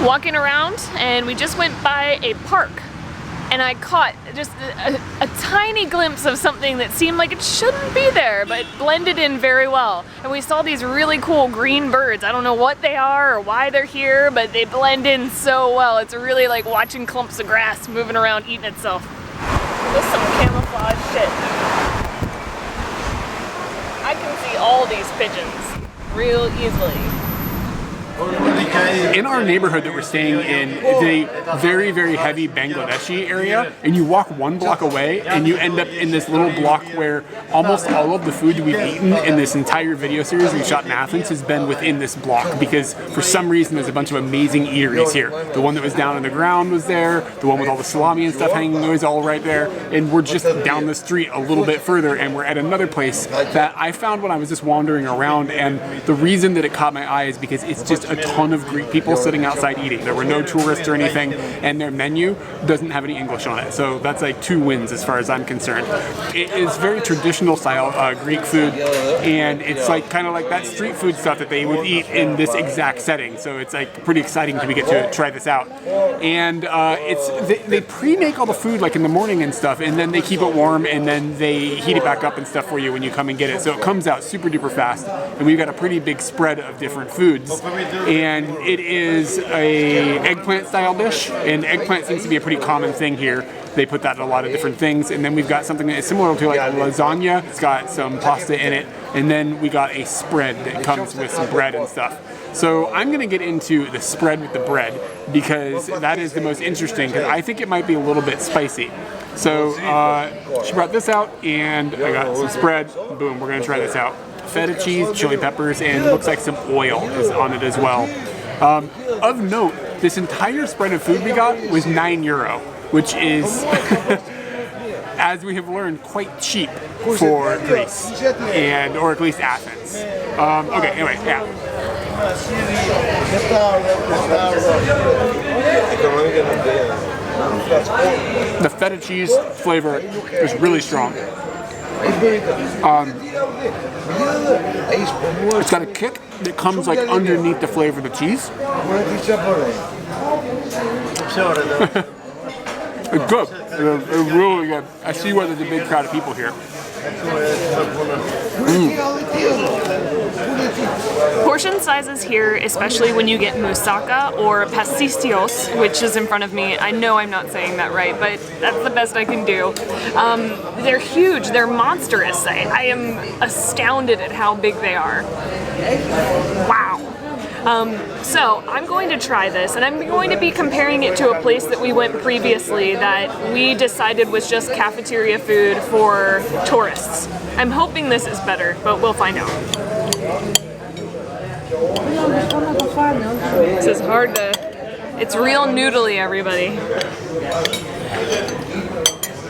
walking around and we just went by a park and I caught just a tiny glimpse of something that seemed like it shouldn't be there, but blended in very well. And we saw these really cool green birds. I don't know what they are or why they're here, but they blend in so well. It's really like watching clumps of grass moving around eating itself. This is some camouflage shit. I can see all these pigeons real easily. In our neighborhood that we're staying in is a very, very heavy Bangladeshi area, and you walk one block away and you end up in this little block where almost all of the food that we've eaten in this entire video series we shot in Athens has been within this block, because for some reason there's a bunch of amazing eateries here. The one that was down on the ground was there, the one with all the salami and stuff hanging was all right there, and we're just down the street a little bit further and we're at another place that I found when I was just wandering around, and the reason that it caught my eye is because it's just a ton of Greek people sitting outside eating. There were no tourists or anything, and their menu doesn't have any English on it. So that's like 2 wins as far as I'm concerned. It is very traditional style Greek food, and it's like kind of like that street food stuff that they would eat in this exact setting. So it's like pretty exciting to get to try this out. And they pre-make all the food like in the morning and stuff, and then they keep it warm, and then they heat it back up and stuff for you when you come and get it. So it comes out super duper fast, and we've got a pretty big spread of different foods. And it is a eggplant style dish, and eggplant seems to be a pretty common thing here. They put that in a lot of different things. And then we've got something that is similar to like lasagna. It's got some pasta in it, and then we got a spread that comes with some bread and stuff. So I'm gonna get into the spread with the bread because that is the most interesting, because I think it might be a little bit spicy. So she brought this out, and I got some spread. Boom, we're gonna try this out. Feta cheese, chili peppers, and looks like some oil is on it as well. Of note, this entire spread of food we got was €9, which is, as we have learned, quite cheap for Greece, or at least Athens. Okay, anyway, yeah. The feta cheese flavor is really strong. It's got a kick that comes like underneath the flavor of the cheese. It's good. It's really good. I see why there's a big crowd of people here. Portion sizes here, especially when you get moussaka or pastistios, which is in front of me. I know I'm not saying that right, but that's the best I can do. They're huge. They're monstrous. I am astounded at how big they are. Wow. So I'm going to try this, and I'm going to be comparing it to a place that we went previously that we decided was just cafeteria food for tourists. I'm hoping this is better, but we'll find out. This is hard to... It's real noodly, everybody.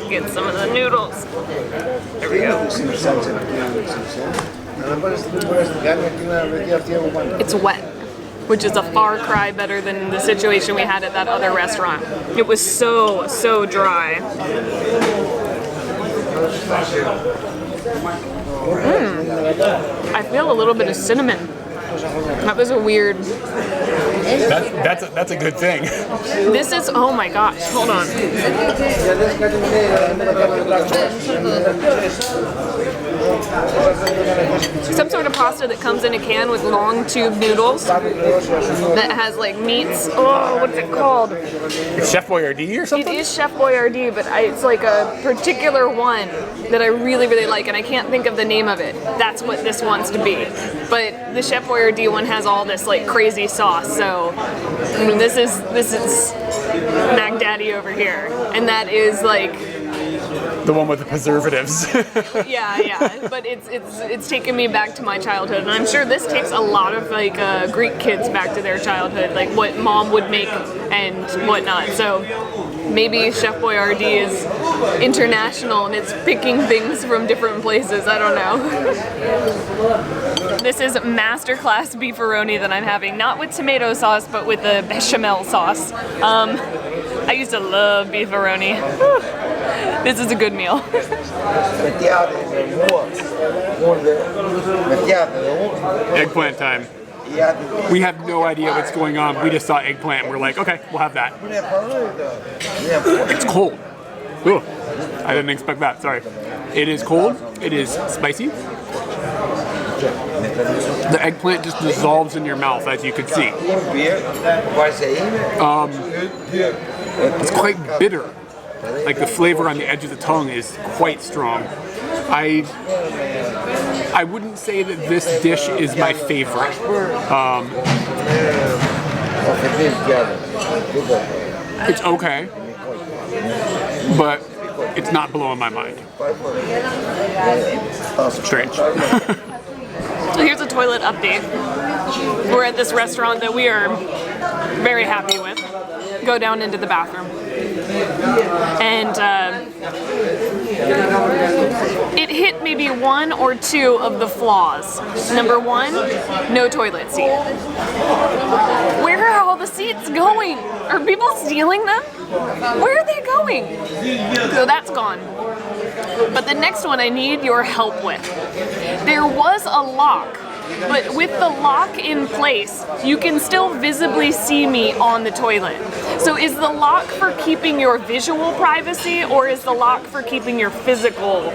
Get some of the noodles. There we go. It's wet, which is a far cry better than the situation we had at that other restaurant. It was so dry. I feel a little bit of cinnamon. That was a weird... That's a good thing. This is, oh my gosh, hold on. Some sort of pasta that comes in a can with long tube noodles that has like meats. Oh, what's it called? Chef Boyardee or something? It is Chef Boyardee, but it's like a particular one that I really like, and I can't think of the name of it. That's what this wants to be. But the Chef Boyardee one has all this like crazy sauce, so I mean, this is Mac Daddy over here, and that is like the one with the preservatives. yeah, but it's taken me back to my childhood, and I'm sure this takes a lot of like Greek kids back to their childhood, like what mom would make and whatnot. So maybe Chef Boyardee is international and it's picking things from different places. I don't know. This is masterclass beefaroni that I'm having, not with tomato sauce, but with the bechamel sauce. I used to love beefaroni. This is a good meal. Eggplant time. We have no idea what's going on. We just saw eggplant and we're like, okay, we'll have that. It's cold. Ooh, I didn't expect that, sorry. It is cold, it is spicy. The eggplant just dissolves in your mouth, as you can see. It's quite bitter. Like the flavor on the edge of the tongue is quite strong. I wouldn't say that this dish is my favorite. It's okay, but it's not blowing my mind. Strange. So here's a toilet update. We're at this restaurant that we are very happy with. Go down into the bathroom. And it hit maybe one or two of the flaws. Number one, no toilet seat. Where are all the seats going? Are people stealing them? Where are they going? So that's gone. But the next one I need your help with. There was a lock, but with the lock in place, you can still visibly see me on the toilet. So is the lock for keeping your visual privacy, or is the lock for keeping your physical?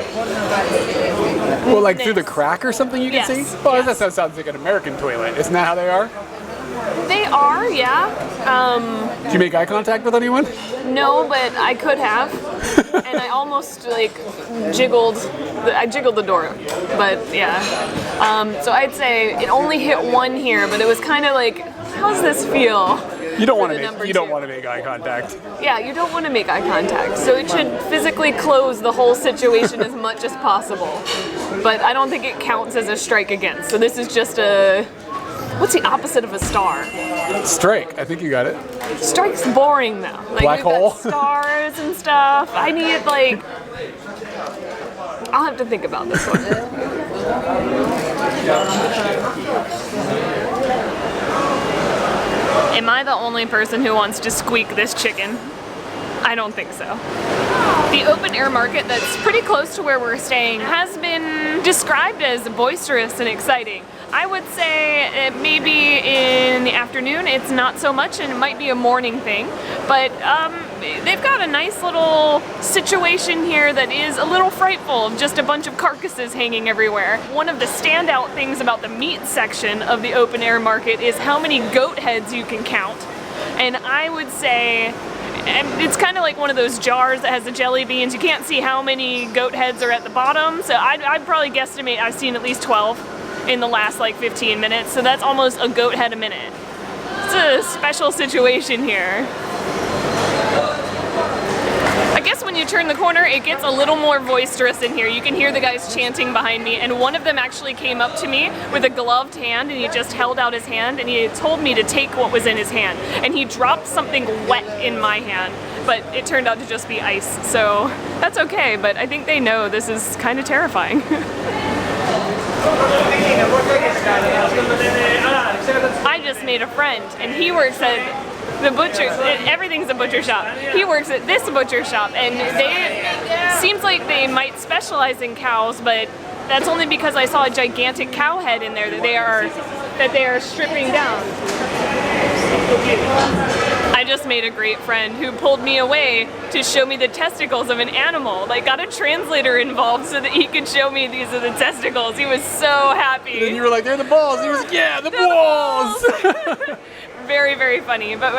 Well, like through the crack or something you can see? Oh, yes. That sounds like an American toilet. Isn't that how they are? They are, yeah. Did you make eye contact with anyone? No, but I could have. And I almost like jiggled the door, but yeah. So I'd say it only hit one here, but it was kind of like, how's this feel? You don't want to make eye contact. Yeah, you don't want to make eye contact. So it should physically close the whole situation as much as possible. But I don't think it counts as a strike against. So this is just a, what's the opposite of a star? Strike. I think you got it. Strike's boring though. Like, black hole. Got stars and stuff. I need like. I'll have to think about this one. Am I the only person who wants to squeak this chicken? I don't think so. The open air market that's pretty close to where we're staying has been described as boisterous and exciting. I would say maybe in the afternoon it's not so much, and it might be a morning thing, but they've got a nice little situation here that is a little frightful, of just a bunch of carcasses hanging everywhere. One of the standout things about the meat section of the open air market is how many goat heads you can count. And I would say it's kind of like one of those jars that has the jelly beans. You can't see how many goat heads are at the bottom, so I'd probably guesstimate I've seen at least 12 in the last like 15 minutes, so that's almost a goat head a minute. It's a special situation here. I guess when you turn the corner, it gets a little more boisterous in here. You can hear the guys chanting behind me, and one of them actually came up to me with a gloved hand, and he just held out his hand, and he told me to take what was in his hand. And he dropped something wet in my hand, but it turned out to just be ice. So that's okay, but I think they know this is kind of terrifying. I just made a friend, and he works at the butcher. Everything's a butcher shop. He works at this butcher shop, and seems like they might specialize in cows, but that's only because I saw a gigantic cow head in there that they are stripping down. I just made a great friend who pulled me away to show me the testicles of an animal. Like, got a translator involved so that he could show me these are the testicles. He was so happy. And you were like, they're the balls. He was like, yeah, the balls. Very, very funny. But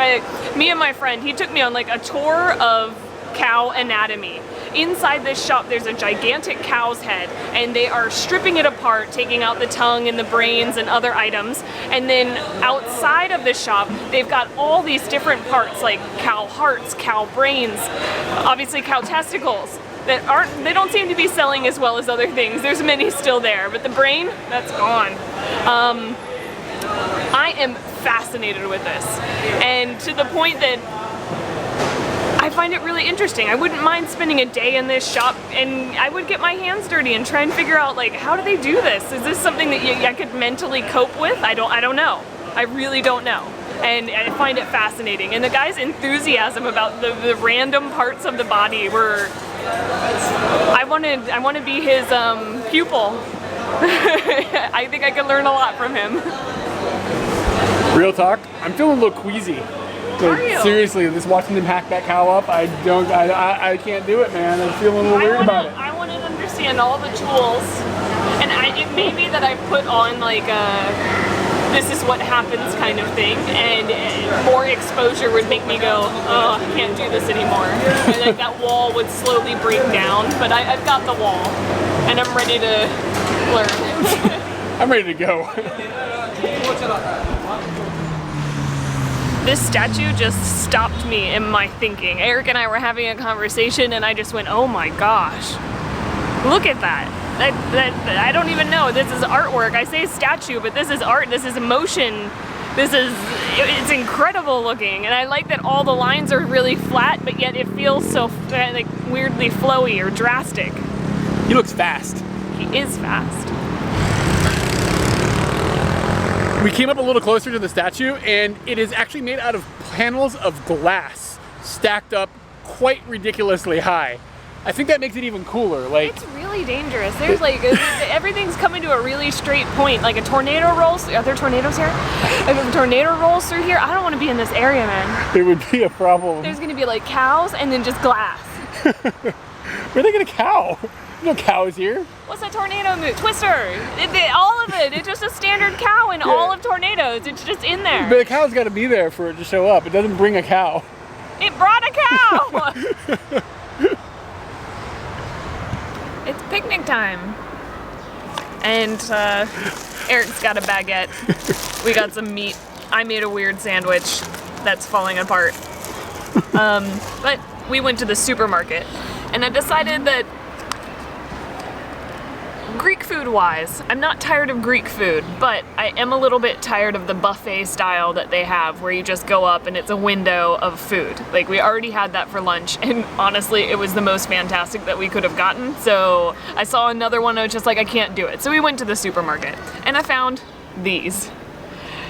me and my friend, he took me on like a tour of cow anatomy. Inside this shop, there's a gigantic cow's head, and they are stripping it apart, taking out the tongue and the brains and other items. And then outside of the shop, they've got all these different parts, like cow hearts, cow brains, obviously cow testicles, that they don't seem to be selling as well as other things. There's many still there, but the brain, that's gone. I am fascinated with this, and to the point that I find it really interesting. I wouldn't mind spending a day in this shop, and I would get my hands dirty and try and figure out, like, how do they do this? Is this something that I could mentally cope with? I don't know. I really don't know. And I find it fascinating. And the guy's enthusiasm about the random parts of the body were, I want to be his pupil. I think I could learn a lot from him. Real talk, I'm feeling a little queasy. Are you? Seriously, just watching them hack that cow up, I can't do it, man. I'm feeling a little weird about it. I want to understand all the tools, and it may be that I put on like a this is what happens kind of thing, and more exposure would make me go, oh, I can't do this anymore. And like that wall would slowly break down, but I've got the wall, and I'm ready to learn. I'm ready to go. This statue just stopped me in my thinking. Eric and I were having a conversation, and I just went, oh my gosh, look at that. I don't even know. This is artwork. I say statue, but this is art. This is emotion. It's incredible looking. And I like that all the lines are really flat, but yet it feels so like weirdly flowy or drastic. He looks fast. He is fast. We came up a little closer to the statue, and it is actually made out of panels of glass stacked up quite ridiculously high. I think that makes it even cooler. Like, it's really dangerous. There's like everything's coming to a really straight point. Like a tornado rolls. Are there tornadoes here? If a tornado rolls through here, I don't want to be in this area, man. It would be a problem. There's gonna be like cows and then just glass. Where are they gonna cow? No cows here. What's a tornado move? Twister. All of it. It's just a standard cow in all of tornadoes. It's just in there. But the cow's got to be there for it to show up. It doesn't bring a cow. It brought a cow. It's picnic time. And Eric's got a baguette. We got some meat. I made a weird sandwich that's falling apart. But we went to the supermarket, and I decided that Greek food wise, I'm not tired of Greek food, but I am a little bit tired of the buffet style that they have where you just go up and it's a window of food. Like, we already had that for lunch, and honestly it was the most fantastic that we could have gotten. So I saw another one, I was just like, I can't do it. So we went to the supermarket and I found these.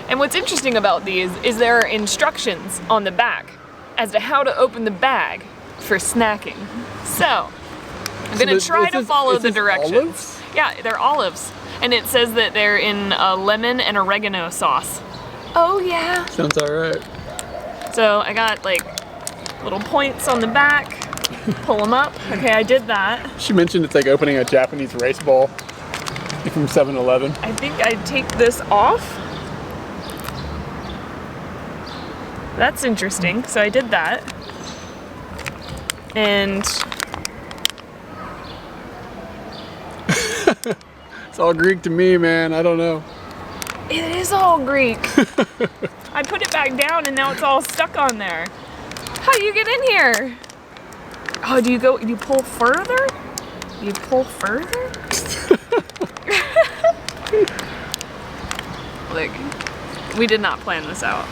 And what's interesting about these is there are instructions on the back as to how to open the bag for snacking. So I'm gonna try to follow the directions. Olives? Yeah, they're olives. And it says that they're in lemon and oregano sauce. Oh yeah. Sounds alright. So I got like little points on the back. Pull them up. Okay, I did that. She mentioned it's like opening a Japanese rice ball from 7-Eleven. I think I'd take this off. That's interesting. So I did that. And it's all Greek to me, man. I don't know. it is all Greek. I put it back down and now it's all stuck on there. How do you get in here? Oh, do you pull further? You pull further? Like, we did not plan this out.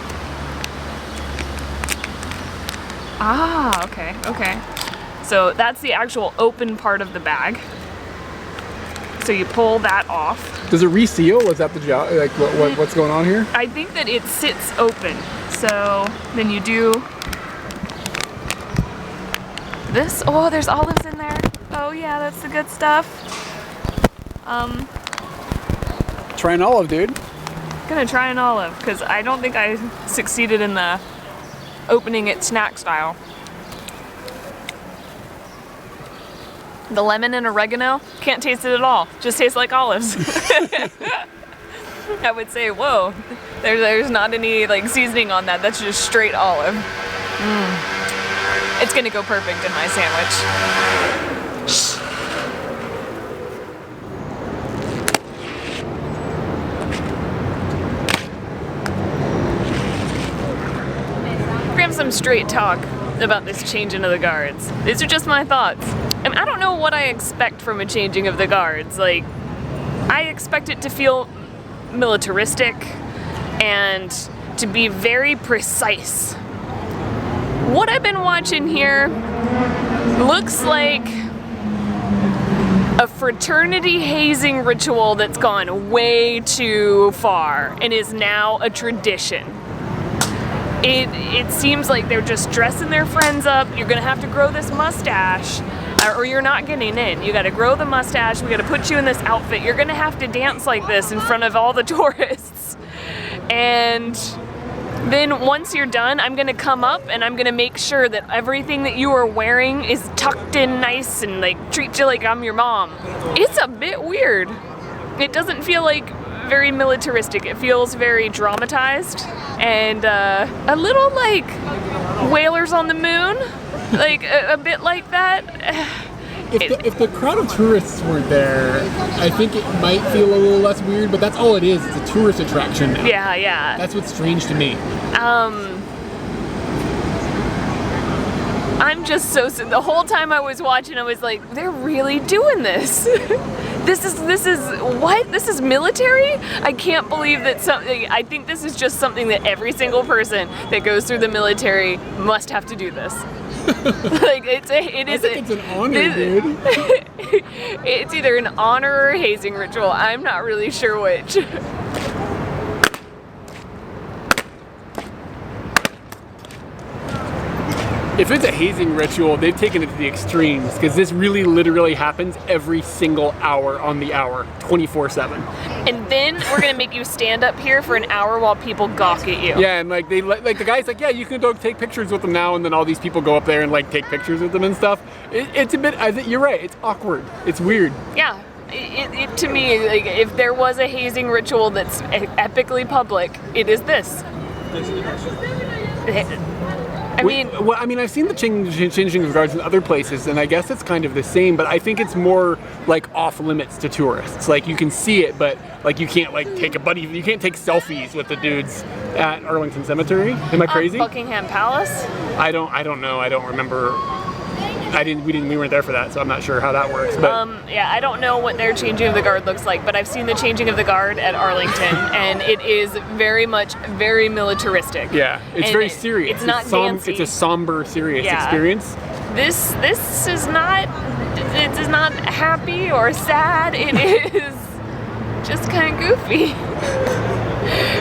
Ah, okay, okay. So that's the actual open part of the bag. So you pull that off. Does it reseal? Is that the job? Like, what's going on here? I think that it sits open. So then you do this. Oh, there's olives in there. Oh yeah, that's the good stuff. Try an olive, dude. Gonna try an olive because I don't think I succeeded in the opening it snack style. The lemon and oregano, can't taste it at all. Just tastes like olives. I would say, whoa, there's not any like seasoning on that. That's just straight olive. It's gonna go perfect in my sandwich. We have some straight talk about this changing of the guards. These are just my thoughts. And I don't know what I expect from a changing of the guards. Like, I expect it to feel militaristic and to be very precise. What I've been watching here looks like a fraternity hazing ritual that's gone way too far and is now a tradition. It seems like they're just dressing their friends up. You're gonna have to grow this mustache or you're not getting in. You gotta grow the mustache. We gotta put you in this outfit. You're gonna have to dance like this in front of all the tourists. And Then once you're done, I'm gonna come up and I'm gonna make sure that everything that you are wearing is tucked in nice and like treat you like I'm your mom. It's a bit weird. It doesn't feel like very militaristic. It feels very dramatized and a little like Whalers on the Moon, like a bit like that. If the crowd of tourists weren't there, I think it might feel a little less weird, but that's all it is. It's a tourist attraction now. Yeah, yeah. That's what's strange to me. I'm just so the whole time I was watching, I was like, they're really doing this. This is what? This is military? I can't believe that something. I think this is just something that every single person that goes through the military must have to do this. Like it's an honor, dude. It's either an honor or a hazing ritual. I'm not really sure which. If it's a hazing ritual, they've taken it to the extremes, because this really literally happens every single hour on the hour, 24/7. And then we're gonna make you stand up here for an hour while people gawk at you. Yeah, and like the guy's like, yeah, you can go take pictures with them now, and then all these people go up there and like take pictures with them and stuff. It's a bit. I think you're right. It's awkward. It's weird. Yeah. It to me, like, if there was a hazing ritual that's epically public, it is this. I mean, I've seen the changing of guards in other places, and I guess it's kind of the same, but I think it's more like off limits to tourists. Like you can see it, but like you can't like you can't take selfies with the dudes at Arlington Cemetery. Am I crazy? Buckingham Palace? I don't know. I don't remember. We weren't there for that, so I'm not sure how that works. But yeah, I don't know what their changing of the guard looks like, but I've seen the changing of the guard at Arlington, and it is very much very militaristic. Yeah, it's and very serious. It's not dancey. It's a somber, serious experience. This is not happy or sad. It is just kind of goofy.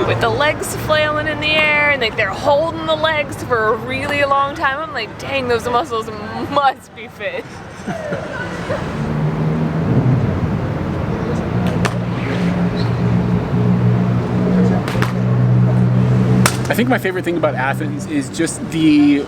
With the legs flailing in the air, and like they're holding the legs for a really long time. I'm like, dang, those muscles must be fit. I think my favorite thing about Athens is just the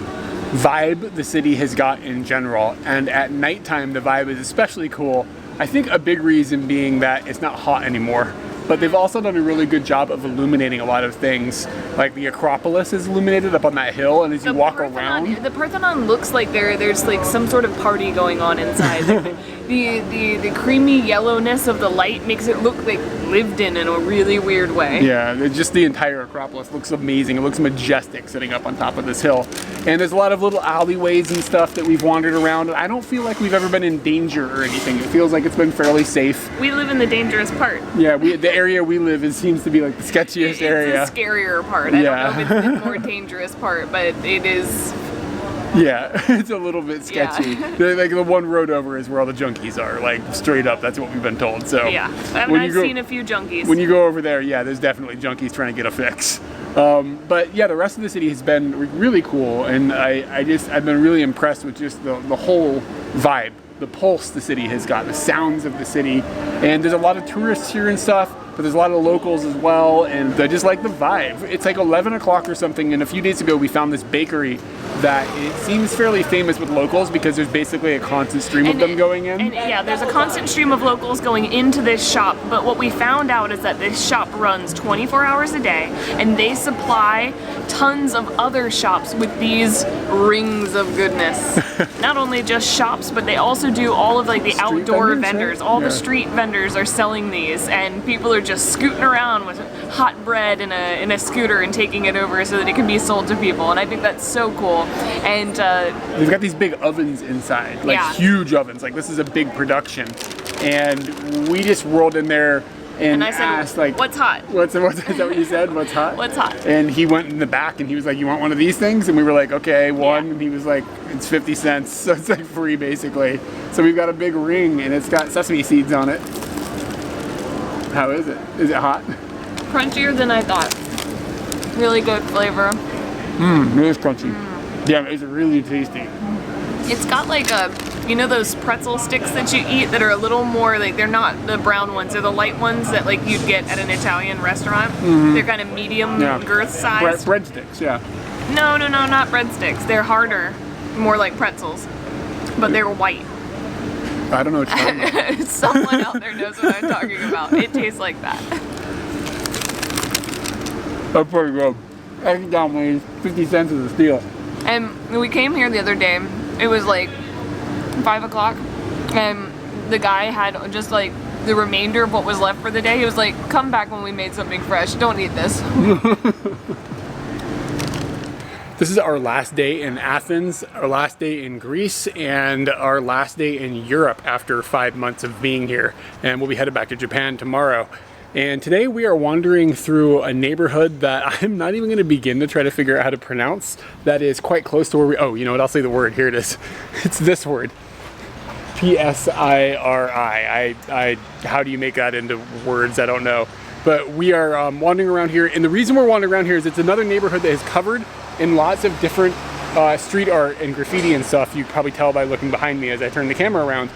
vibe the city has got in general, and at nighttime the vibe is especially cool. I think a big reason being that it's not hot anymore. But they've also done a really good job of illuminating a lot of things. Like the Acropolis is illuminated up on that hill, and as you walk around, the Parthenon looks like there's like some sort of party going on inside. Like the creamy yellowness of the light makes it look like lived in a really weird way. Yeah, just the entire Acropolis looks amazing. It looks majestic sitting up on top of this hill. And there's a lot of little alleyways and stuff that we've wandered around. I don't feel like we've ever been in danger or anything. It feels like it's been fairly safe. We live in the dangerous part. Yeah, the area we live in seems to be like the sketchiest area. It's the scarier part. I don't know if it's the more dangerous part, but it is. Yeah, it's a little bit sketchy. Yeah. Like the one road over is where all the junkies are, like straight up. That's what we've been told. So yeah, I've seen a few junkies. When you go over there, yeah, there's definitely junkies trying to get a fix. But yeah, the rest of the city has been really cool, and I've been really impressed with just the whole vibe, the pulse the city has got, the sounds of the city, and there's a lot of tourists here and stuff. But there's a lot of locals as well, and I just like the vibe. It's like 11 o'clock or something, and a few days ago we found this bakery that it seems fairly famous with locals because there's basically a constant stream of them going in. And yeah, there's a constant stream of locals going into this shop, but what we found out is that this shop runs 24 hours a day, and they supply tons of other shops with these rings of goodness. Not only just shops, but they also do all of like the outdoor vendors. All the street vendors are selling these, and people are just scooting around with hot bread in a scooter and taking it over so that it can be sold to people, and I think that's so cool. And they've got these big ovens inside, like huge ovens, like this is a big production, and we just rolled in there and I said, asked, like, what's hot? Is that what you said? What's hot? What's hot? And he went in the back and he was like, you want one of these things? And we were like, okay, one. Yeah. And he was like, it's 50 cents, so it's like free basically. So we've got a big ring and it's got sesame seeds on it. How is it? Is it hot? Crunchier than I thought. Really good flavor. It is crunchy. Yeah, it's really tasty. It's got like a, You know those pretzel sticks that you eat that are a little more like, they're not the brown ones, they're the light ones that like you'd get at an Italian restaurant. They're kind of medium girth size. Breadsticks, yeah. No, not breadsticks. They're harder, more like pretzels, but they're white. I don't know what you're talking about. Someone out there knows what I'm talking about. It tastes like that. That's pretty good. I think down weighs 50 cents is a steal. And we came here the other day. It was like 5 o'clock, and the guy had just like the remainder of what was left for the day. He was like, "Come back when we made something fresh. Don't eat this." This is our last day in Athens, our last day in Greece, and our last day in Europe after 5 months of being here. And we'll be headed back to Japan tomorrow. And today we are wandering through a neighborhood that I'm not even going to begin to try to figure out how to pronounce. That is quite close to where we, oh, you know what, I'll say the word. Here it is. It's this word. P-S-I-R-I. How do you make that into words? I don't know. But we are wandering around here, and the reason we're wandering around here is it's another neighborhood that is covered in lots of different street art and graffiti and stuff. You can probably tell by looking behind me as I turn the camera around.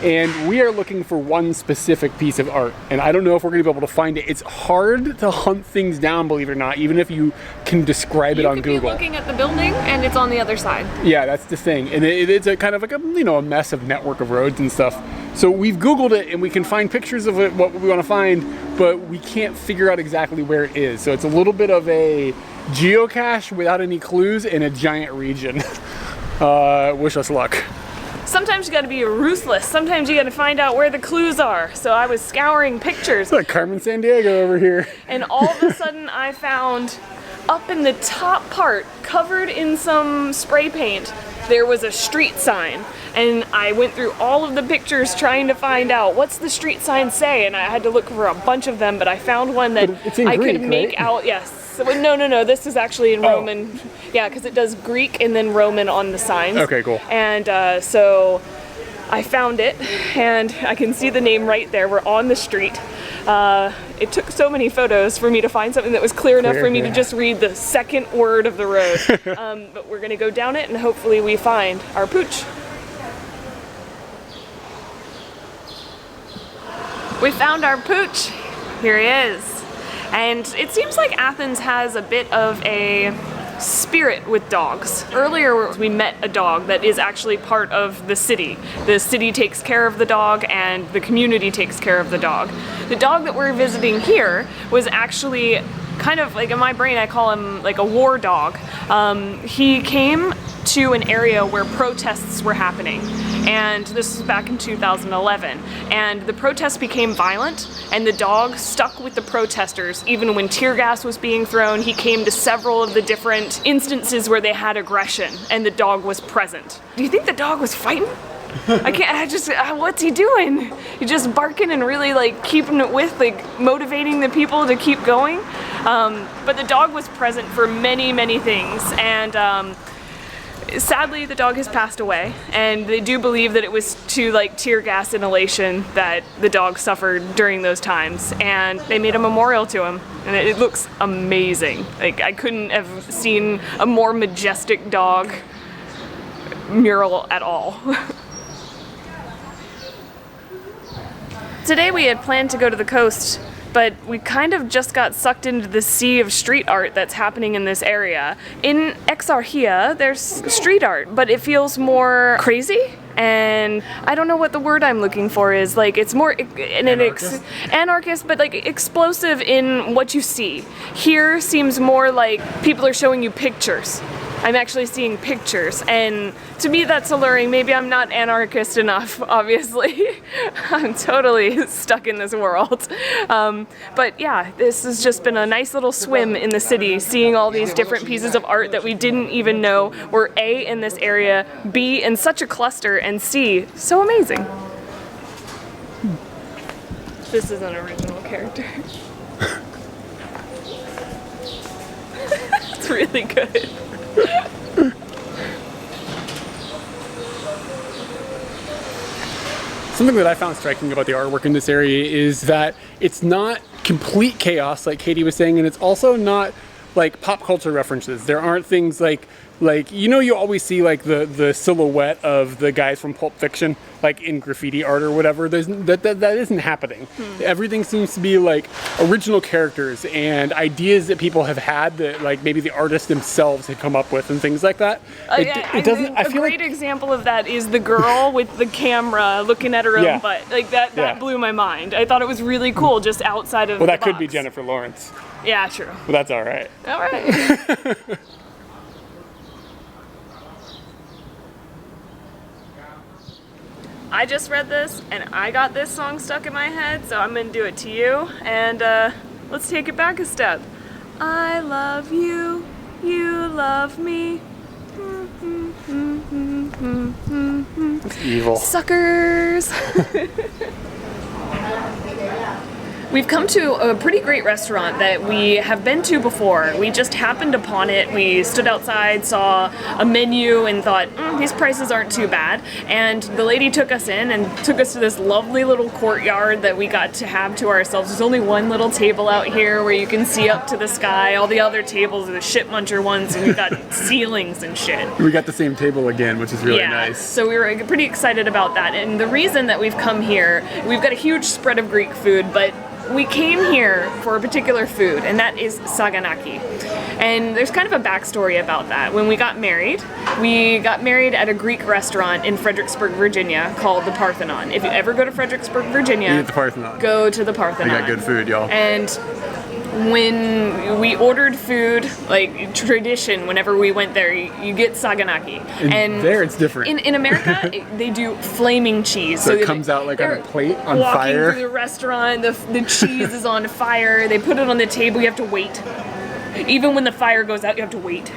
And we are looking for one specific piece of art, and I don't know if we're going to be able to find it. It's hard to hunt things down, believe it or not, even if you can describe it on Google. You could be looking at the building, and it's on the other side. Yeah, that's the thing, and it's a kind of like a, you know, a mess of network of roads and stuff. So we've Googled it, and we can find pictures of it, what we want to find, but we can't figure out exactly where it is. So it's a little bit of a geocache without any clues in a giant region. Wish us luck. Sometimes you gotta be ruthless. Sometimes you gotta find out where the clues are. So I was scouring pictures. It's like Carmen Sandiego over here. And all of a sudden I found up in the top part, covered in some spray paint, there was a street sign. And I went through all of the pictures trying to find out what's the street sign say, and I had to look for a bunch of them, but I found one that I Greek, could make out, yes. So, no, this is actually in Roman. Yeah, because it does Greek and then Roman on the signs. Okay, cool. And so I found it, and I can see the name right there. We're on the street. It took so many photos for me to find something that was clear enough for me to just read the second word of the road. But we're gonna go down it, and hopefully we find our pooch. We found our pooch. Here he is. And it seems like Athens has a bit of a spirit with dogs. Earlier we met a dog that is actually part of the city. The city takes care of the dog and the community takes care of the dog. The dog that we're visiting here was actually kind of like, in my brain I call him like a war dog. He came to an area where protests were happening, and this was back in 2011, and the protests became violent, and the dog stuck with the protesters even when tear gas was being thrown. He came to several of the different instances where they had aggression, and the dog was present. Do you think the dog was fighting? What's he doing? He's just barking and really like keeping it with, like motivating the people to keep going. But the dog was present for many, many things, and sadly the dog has passed away, and they do believe that it was to like tear gas inhalation that the dog suffered during those times, and they made a memorial to him, and it looks amazing. Like, I couldn't have seen a more majestic dog mural at all. Today we had planned to go to the coast, but we kind of just got sucked into the sea of street art that's happening in this area. In Exarchia, there's street art, but it feels more crazy, and I don't know what the word I'm looking for is. Like, it's more anarchist, but like explosive in what you see. Here seems more like people are showing you pictures. I'm actually seeing pictures, and to me that's alluring. Maybe I'm not anarchist enough, obviously. I'm totally stuck in this world. But yeah, this has just been a nice little swim in the city, seeing all these different pieces of art that we didn't even know were A, in this area, B, in such a cluster, and C, so amazing. This is an original character. It's really good. Something that I found striking about the artwork in this area is that it's not complete chaos like Katie was saying, and it's also not like pop culture references. There aren't things like Like, you know, you always see like the silhouette of the guys from Pulp Fiction, like in graffiti art or whatever. That isn't happening. Everything seems to be like original characters and ideas that people have had that like maybe the artists themselves had come up with and things like that. It doesn't. I A feel great like example of that is the girl with the camera looking at her own Yeah. butt. Like that Yeah. blew my mind. I thought it was really cool, just outside of. well, the that could be box. Jennifer Lawrence. Yeah, true. But that's all right. All right. I just read this and I got this song stuck in my head, so I'm gonna do it to you. And let's take it back a step. I love you, you love me. It's evil. Suckers! We've come to a pretty great restaurant that we have been to before. We just happened upon it. We stood outside, saw a menu, and thought, these prices aren't too bad. And the lady took us in and took us to this lovely little courtyard that we got to have to ourselves. There's only one little table out here where you can see up to the sky. All the other tables are the shit muncher ones, and we've got ceilings and shit. We got the same table again, which is really nice. So we were pretty excited about that. And the reason that we've come here, we've got a huge spread of Greek food, but we came here for a particular food, and that is saganaki. And there's kind of a backstory about that. When we got married at a Greek restaurant in Fredericksburg, Virginia called the Parthenon. If you ever go to Fredericksburg, Virginia, Eat at the Parthenon. go to the Parthenon. We got good food, y'all. And when we ordered food, like tradition, whenever we went there, you get saganaki. And there it's different. In America, they do flaming cheese. So it comes out like on a plate on walking fire. Through the restaurant, the cheese is on fire. They put it on the table. You have to wait. Even when the fire goes out, you have to wait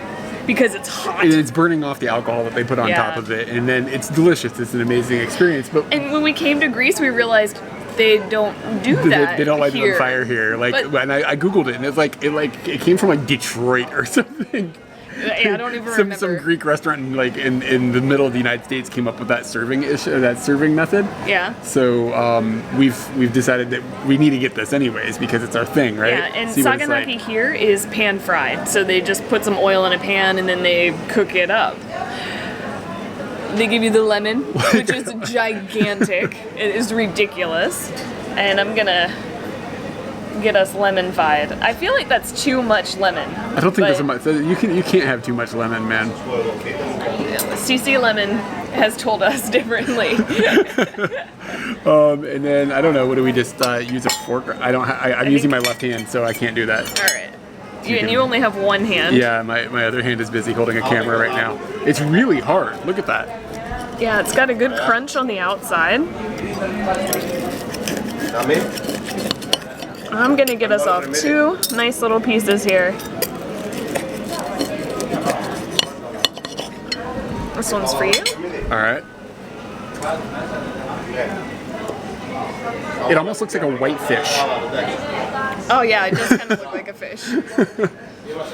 because it's hot. And it's burning off the alcohol that they put on top of it, and then it's delicious. It's an amazing experience. But And when we came to Greece, we realized they don't do that. they don't light it here. on fire here. Like, But- and I googled it, and it's like it came from like Detroit or something. Yeah, I don't even remember. Some Greek restaurant in the middle of the United States came up with that serving method. Yeah. So we've decided that we need to get this anyways because it's our thing, right? Yeah, and See what it's saganaki like. here is pan fried. So they just put some oil in a pan and then they cook it up. They give you the lemon, which is gigantic. It is ridiculous. And I'm gonna get us lemon-fied. I feel like that's too much lemon. I don't think there's a much. You can't have too much lemon, man. CC Lemon has told us differently. And then I don't know. What do we just use a fork? I'm using my left hand, so I can't do that. All right. And you only have one hand. Yeah, my other hand is busy holding a camera right now. It's really hard. Look at that. Yeah, it's got a good crunch on the outside. I'm gonna get us off two nice little pieces here. This one's for you. All right. It almost looks like a white fish. Oh yeah, it does kind of look like a fish.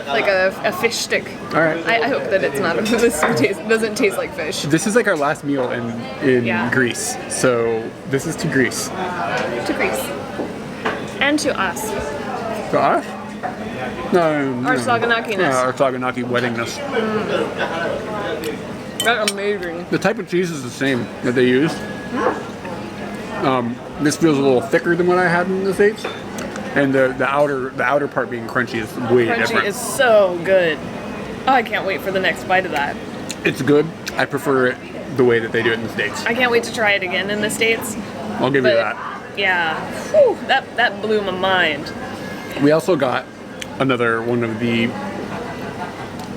Like a fish stick. All right. I hope that it's not. This doesn't taste like fish. This is like our last meal in Yeah. Greece. So this is to Greece. To Greece. And to us. To us? No. Our saganaki-ness. Yeah, our saganaki weddingness. That's amazing. The type of cheese is the same that they use. This feels a little thicker than what I had in the States. And the outer part being crunchy is way different. Crunchy is so good. Oh, I can't wait for the next bite of that. It's good. I prefer it the way that they do it in the States. I can't wait to try it again in the States. I'll give you But that. yeah, whew, that blew my mind. We also got another one of the.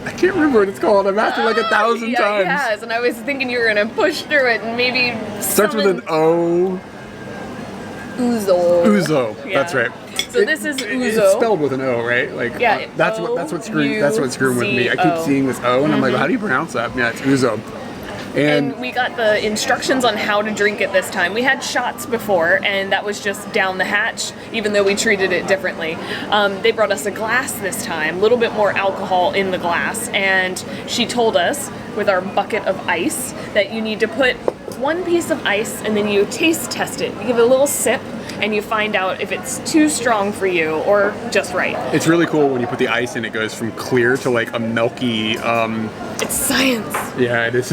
I can't remember what it's called. I've asked it like 1,000 Yeah, times. yes, and I was thinking you were gonna push through it and maybe Starts with an O. Ouzo. Ouzo. Yeah. That's right. So this is It's ouzo. spelled with an O, right? Like Yeah, that's what's screwing with me. I keep O-U-Z-O. seeing this O, and I'm like, well, how do you pronounce that? Yeah, it's Ouzo. And we got the instructions on how to drink it this time. We had shots before, and that was just down the hatch, even though we treated it differently. They brought us a glass this time, a little bit more alcohol in the glass, and she told us, with our bucket of ice, that you need to put one piece of ice and then you taste test it. You give it a little sip, and you find out if it's too strong for you or just right. It's really cool when you put the ice in, it goes from clear to like a milky. It's science. Yeah, it is.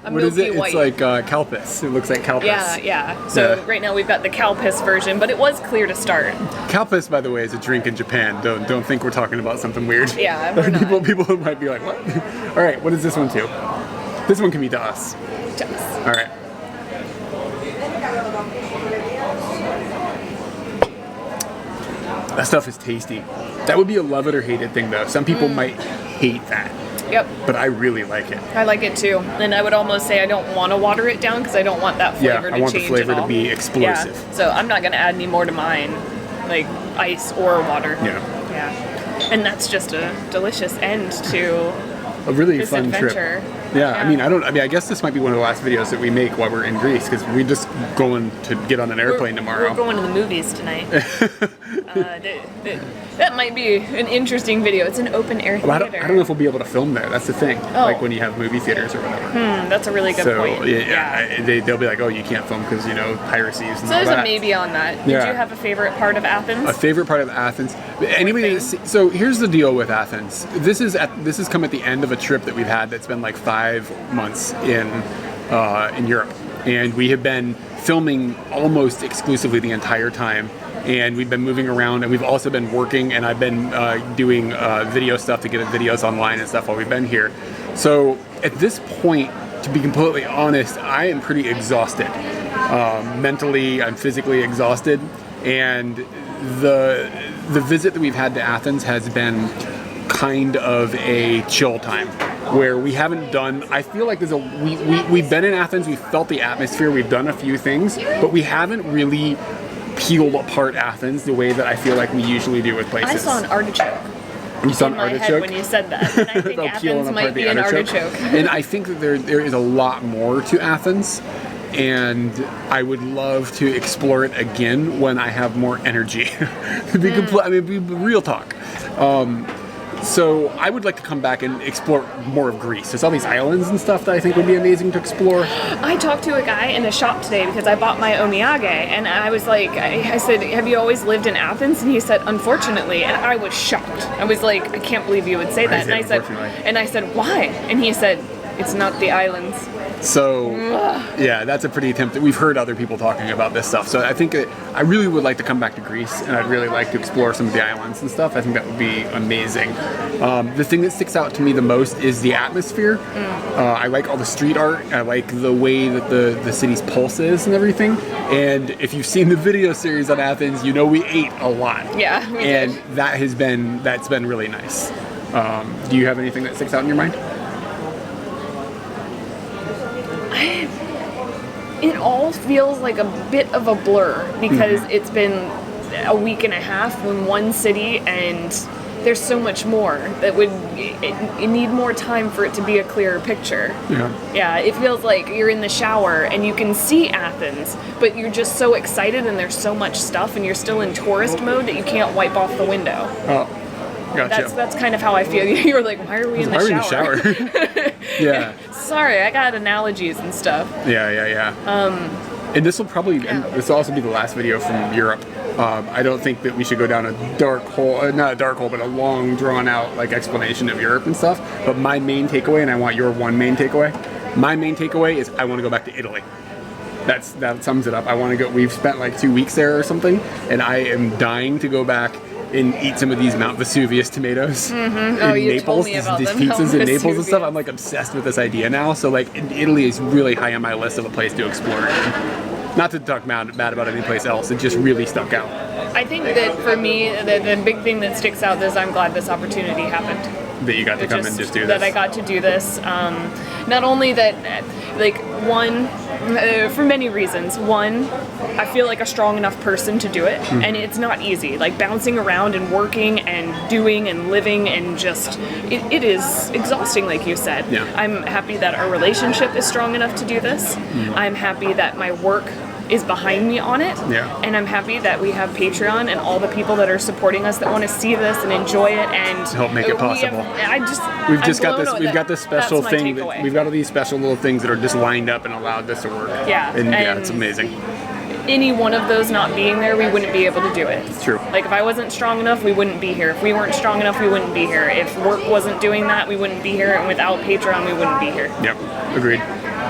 What is it? White. It's like Calpis. It looks like Calpis. Yeah. So right now we've got the Calpis version, but it was clear to start. Calpis, by the way, is a drink in Japan. Don't think we're talking about something weird. Yeah, we're not. People might be like, what? All right, what is this one to? This one can be to us. To us. All right. That stuff is tasty. That would be a love it or hate it thing, though. Some people might hate that. Yep. But I really like it. I like it too. And I would almost say I don't want to water it down because I don't want that flavor to change. I want the flavor at all. to be explosive. Yeah. So I'm not going to add any more to mine, like ice or water. Yeah. Yeah. And that's just a delicious end to A really this fun adventure. trip. Yeah, I guess this might be one of the last videos that we make while we're in Greece because we're just going to get on an airplane tomorrow. We're going to the movies tonight. That might be an interesting video. It's an open air theater. Well, I don't know if we'll be able to film there. That's the thing. Oh. Like when you have movie theaters or whatever. That's a really good point. They'll be like, oh, you can't film because, piracy and So all there's that. a maybe on that. Did Yeah. you have a favorite part of Athens? A favorite part of Athens. Anybody so here's the deal with Athens. This has come at the end of a trip that we've had that's been like 5 months in Europe, and we have been filming almost exclusively the entire time. And we've been moving around, and we've also been working, and I've been doing video stuff to get videos online and stuff while we've been here. So at this point, to be completely honest, I am pretty exhausted. Mentally, I'm physically exhausted, and the visit that we've had to Athens has been kind of a chill time where we haven't done, I feel like we've been in Athens, we've felt the atmosphere, we've done a few things, but we haven't really peeled apart Athens the way that I feel like we usually do with places. I saw an artichoke. You saw an in my artichoke? head when you said that. And I think Athens might be an artichoke. And I think that there is a lot more to Athens, and I would love to explore it again when I have more energy. To be real talk. So I would like to come back and explore more of Greece. There's all these islands and stuff that I think would be amazing to explore. I talked to a guy in the shop today because I bought my omiyage, and I was like, I said, have you always lived in Athens? And he said, unfortunately, and I was shocked. I was like, I can't believe you would say that. And I said, why? And he said, it's not the islands. So, yeah, that's a pretty tempting. We've heard other people talking about this stuff. So I think I really would like to come back to Greece, and I'd really like to explore some of the islands and stuff. I think that would be amazing. The thing that sticks out to me the most is the atmosphere. I like all the street art. I like the way that the city's pulse is and everything. And if you've seen the video series on Athens, you know we ate a lot. Yeah, we and did. that's been really nice. Do you have anything that sticks out in your mind? It all feels like a bit of a blur because it's been a week and a half in one city, and there's so much more that you need more time for it to be a clearer picture. Yeah, it feels like you're in the shower and you can see Athens, but you're just so excited and there's so much stuff and you're still in tourist mode that you can't wipe off the window. Oh. Gotcha. That's kind of how I feel. You were like, why are we in the shower? Yeah. Sorry, I got analogies and stuff. Yeah. And this will also be the last video from Europe. I don't think that we should go down a dark hole, not a dark hole, but a long, drawn-out explanation of Europe and stuff. But my main takeaway, and I want your one main takeaway. My main takeaway is I want to go back to Italy. That sums it up. I want to go. We've spent like 2 weeks there or something, and I am dying to go back and eat some of these Mount Vesuvius tomatoes in Naples. Told me about these them, pizzas Mount in Naples and Vesuvius. stuff. I'm like obsessed with this idea now. So like Italy is really high on my list of a place to explore. Not to talk bad about any place else. It just really stuck out. I think that for me, the big thing that sticks out is I'm glad this opportunity happened. That you got to come and just do this. That I got to do this. Not only that, for many reasons. One, I feel like a strong enough person to do it, and it's not easy. Like bouncing around and working and doing and living and just, it is exhausting, like you said. Yeah. I'm happy that our relationship is strong enough to do this. I'm happy that my work is behind me on it. Yeah. And I'm happy that we have Patreon and all the people that are supporting us that want to see this and enjoy it and help make it possible. We've got this special thing. We've got all these special little things that are just lined up and allowed this to work. Yeah. And yeah, it's amazing. Any one of those not being there, we wouldn't be able to do it. It's true. Like if I wasn't strong enough, we wouldn't be here. If we weren't strong enough, we wouldn't be here. If work wasn't doing that, we wouldn't be here. And without Patreon, we wouldn't be here. Yep, agreed.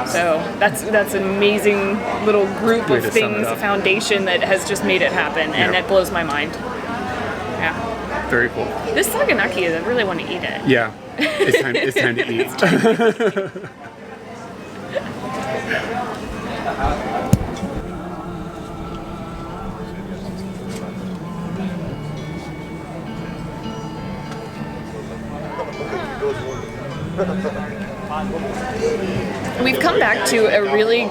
So that's an amazing little group of things, a foundation that has just made it happen, and that blows my mind. Yeah. Very cool. This saganaki, I really want to eat it. Yeah, it's time to eat. We've come back to a really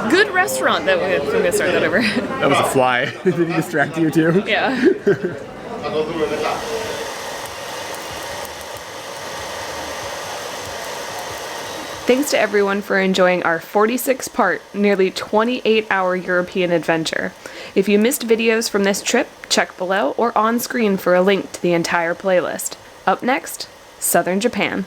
good restaurant that I'm going to start that over. That was a fly. Did he distract you too? Yeah. Thanks to everyone for enjoying our 46-part, nearly 28-hour European adventure. If you missed videos from this trip, check below or on screen for a link to the entire playlist. Up next, Southern Japan.